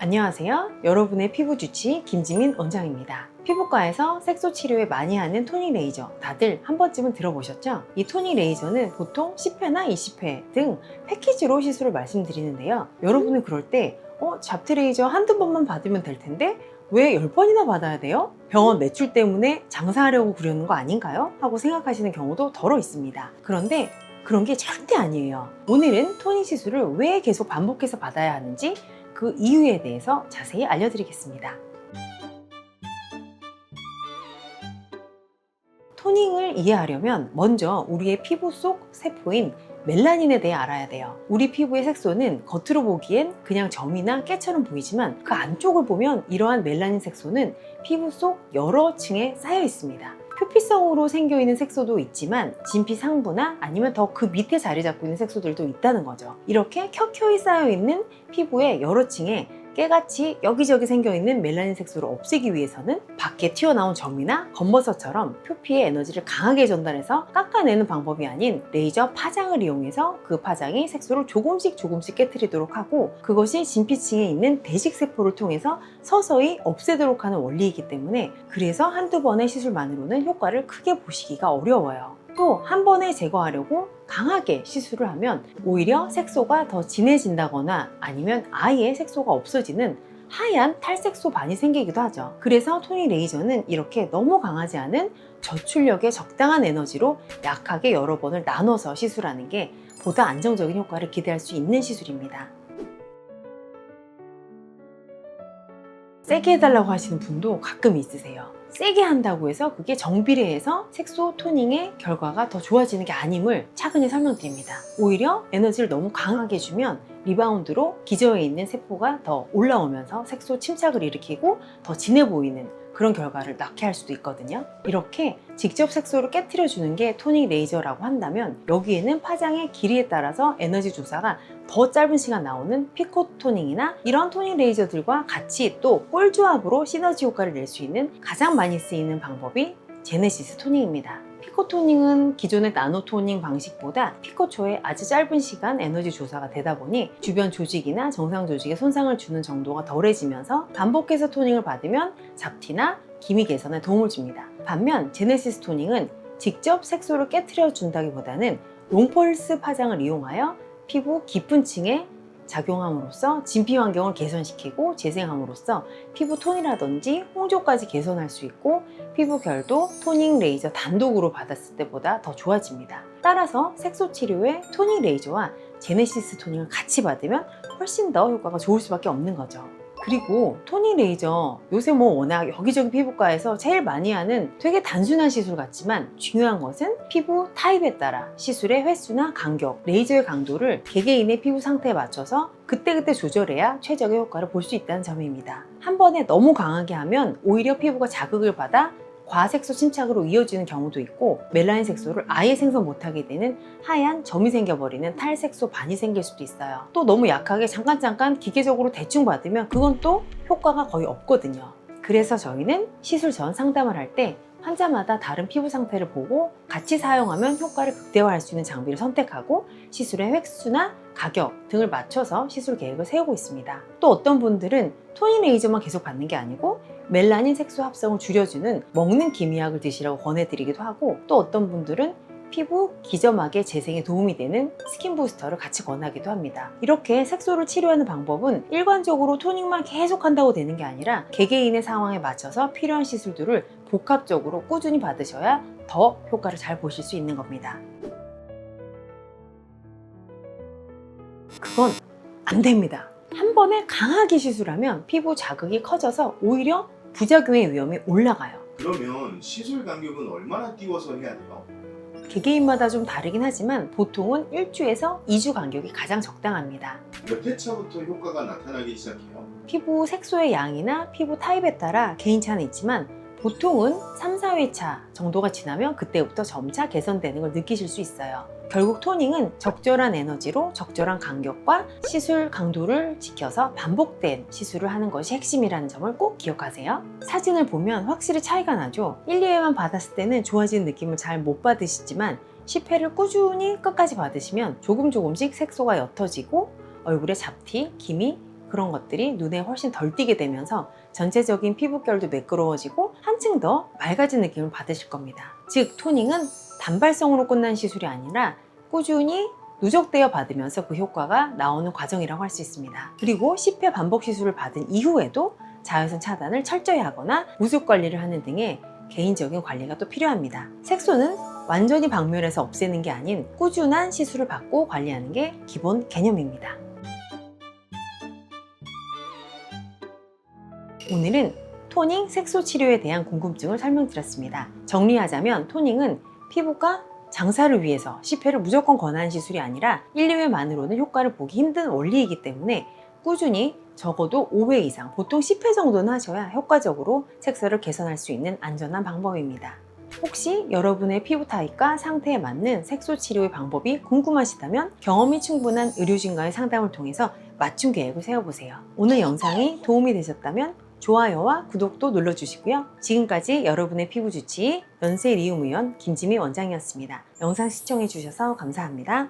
안녕하세요. 여러분의 피부 주치 김지민 원장입니다. 피부과에서 색소 치료에 많이 하는 토닝 레이저 다들 한 번쯤은 들어보셨죠? 이 토닝 레이저는 보통 10회나 20회 등 패키지로 시술을 말씀드리는데요. 여러분은 그럴 때 잡티 레이저 한두 번만 받으면 될 텐데 왜 10번이나 받아야 돼요? 병원 매출 때문에 장사하려고 그러는 거 아닌가요? 하고 생각하시는 경우도 덜어 있습니다. 그런데 그런 게 절대 아니에요. 오늘은 토닝 시술을 왜 계속 반복해서 받아야 하는지 그 이유에 대해서 자세히 알려드리겠습니다. 토닝을 이해하려면 먼저 우리의 피부 속 세포인 멜라닌에 대해 알아야 돼요. 우리 피부의 색소는 겉으로 보기엔 그냥 점이나 깨처럼 보이지만 그 안쪽을 보면 이러한 멜라닌 색소는 피부 속 여러 층에 쌓여 있습니다. 표피성으로 생겨있는 색소도 있지만 진피 상부나 아니면 더 그 밑에 자리 잡고 있는 색소들도 있다는 거죠. 이렇게 켜켜이 쌓여있는 피부의 여러 층에 깨같이 여기저기 생겨있는 멜라닌 색소를 없애기 위해서는 밖에 튀어나온 점이나 검버섯처럼 표피의 에너지를 강하게 전달해서 깎아내는 방법이 아닌 레이저 파장을 이용해서 그 파장이 색소를 조금씩 깨트리도록 하고, 그것이 진피층에 있는 대식세포를 통해서 서서히 없애도록 하는 원리이기 때문에 그래서 한두 번의 시술만으로는 효과를 크게 보시기가 어려워요. 또 한 번에 제거하려고 강하게 시술을 하면 오히려 색소가 더 진해진다거나 아니면 아예 색소가 없어지는 하얀 탈색소 반이 생기기도 하죠. 그래서 토닝 레이저는 이렇게 너무 강하지 않은 저출력의 적당한 에너지로 약하게 여러 번을 나눠서 시술하는 게 보다 안정적인 효과를 기대할 수 있는 시술입니다. 세게 해달라고 하시는 분도 가끔 있으세요. 세게 한다고 해서 그게 정비례해서 색소 토닝의 결과가 더 좋아지는 게 아님을 차근히 설명드립니다. 오히려 에너지를 너무 강하게 주면 리바운드로 기저에 있는 세포가 더 올라오면서 색소 침착을 일으키고 더 진해 보이는 그런 결과를 낳게 할 수도 있거든요. 이렇게 직접 색소를 깨트려 주는 게 토닝 레이저라고 한다면, 여기에는 파장의 길이에 따라서 에너지 조사가 더 짧은 시간 나오는 피코 토닝이나 이런 토닝 레이저들과 같이 또 꿀조합으로 시너지 효과를 낼 수 있는 가장 많이 쓰이는 방법이 제네시스 토닝입니다. 피코 토닝은 기존의 나노 토닝 방식보다 피코초에 아주 짧은 시간 에너지 조사가 되다 보니 주변 조직이나 정상 조직에 손상을 주는 정도가 덜해지면서 반복해서 토닝을 받으면 잡티나 기미 개선에 도움을 줍니다. 반면 제네시스 토닝은 직접 색소를 깨트려 준다기보다는 롱펄스 파장을 이용하여 피부 깊은 층에 작용함으로써 진피 환경을 개선시키고 재생함으로써 피부 톤이라든지 홍조까지 개선할 수 있고, 피부 결도 토닝 레이저 단독으로 받았을 때보다 더 좋아집니다. 따라서 색소 치료에 토닝 레이저와 제네시스 토닝을 같이 받으면 훨씬 더 효과가 좋을 수밖에 없는 거죠. 그리고 토닝 레이저 요새 워낙 여기저기 피부과에서 제일 많이 하는 되게 단순한 시술 같지만 중요한 것은 피부 타입에 따라 시술의 횟수나 간격, 레이저의 강도를 개개인의 피부 상태에 맞춰서 그때그때 조절해야 최적의 효과를 볼 수 있다는 점입니다. 한 번에 너무 강하게 하면 오히려 피부가 자극을 받아 과색소 침착으로 이어지는 경우도 있고, 멜라닌 색소를 아예 생성 못하게 되는 하얀 점이 생겨버리는 탈색소 반이 생길 수도 있어요. 또 너무 약하게 잠깐 기계적으로 대충 받으면 그건 또 효과가 거의 없거든요. 그래서 저희는 시술 전 상담을 할 때 환자마다 다른 피부 상태를 보고 같이 사용하면 효과를 극대화할 수 있는 장비를 선택하고 시술의 횟수나 가격 등을 맞춰서 시술 계획을 세우고 있습니다. 또 어떤 분들은 토닝 레이저만 계속 받는 게 아니고 멜라닌 색소 합성을 줄여주는 먹는 기미약을 드시라고 권해드리기도 하고, 또 어떤 분들은 피부 기점막의 재생에 도움이 되는 스킨 부스터를 같이 권하기도 합니다. 이렇게 색소를 치료하는 방법은 일관적으로 토닝만 계속 한다고 되는 게 아니라 개개인의 상황에 맞춰서 필요한 시술들을 복합적으로 꾸준히 받으셔야 더 효과를 잘 보실 수 있는 겁니다. 그건 안 됩니다. 한 번에 강하게 시술하면 피부 자극이 커져서 오히려 부작용의 위험이 올라가요. 그러면 시술 간격은 얼마나 띄워서 해야 돼요? 개개인마다 좀 다르긴 하지만 보통은 1주에서 2주 간격이 가장 적당합니다. 몇 회차부터 효과가 나타나기 시작해요? 피부 색소의 양이나 피부 타입에 따라 개인차는 있지만 보통은 3, 4회차 정도가 지나면 그때부터 점차 개선되는 걸 느끼실 수 있어요. 결국 토닝은 적절한 에너지로 적절한 간격과 시술 강도를 지켜서 반복된 시술을 하는 것이 핵심이라는 점을 꼭 기억하세요. 사진을 보면 확실히 차이가 나죠. 1, 2회만 받았을 때는 좋아지는 느낌을 잘 못 받으시지만 10회를 꾸준히 끝까지 받으시면 조금씩 색소가 옅어지고 얼굴에 잡티, 기미, 그런 것들이 눈에 훨씬 덜 띄게 되면서 전체적인 피부결도 매끄러워지고 한층 더 맑아진 느낌을 받으실 겁니다. 즉 토닝은 단발성으로 끝난 시술이 아니라 꾸준히 누적되어 받으면서 그 효과가 나오는 과정이라고 할 수 있습니다. 그리고 10회 반복 시술을 받은 이후에도 자외선 차단을 철저히 하거나 무습 관리를 하는 등의 개인적인 관리가 또 필요합니다. 색소는 완전히 박멸해서 없애는 게 아닌 꾸준한 시술을 받고 관리하는 게 기본 개념입니다. 오늘은 토닝, 색소 치료에 대한 궁금증을 설명드렸습니다. 정리하자면 토닝은 피부과 장사를 위해서 10회를 무조건 권하는 시술이 아니라 1, 2회만으로는 효과를 보기 힘든 원리이기 때문에 꾸준히 적어도 5회 이상, 보통 10회 정도는 하셔야 효과적으로 색소를 개선할 수 있는 안전한 방법입니다. 혹시 여러분의 피부 타입과 상태에 맞는 색소 치료의 방법이 궁금하시다면 경험이 충분한 의료진과의 상담을 통해서 맞춤 계획을 세워보세요. 오늘 영상이 도움이 되셨다면 좋아요와 구독도 눌러주시고요. 지금까지 여러분의 피부 주치의 연세리움의원 김지미 원장이었습니다. 영상 시청해주셔서 감사합니다.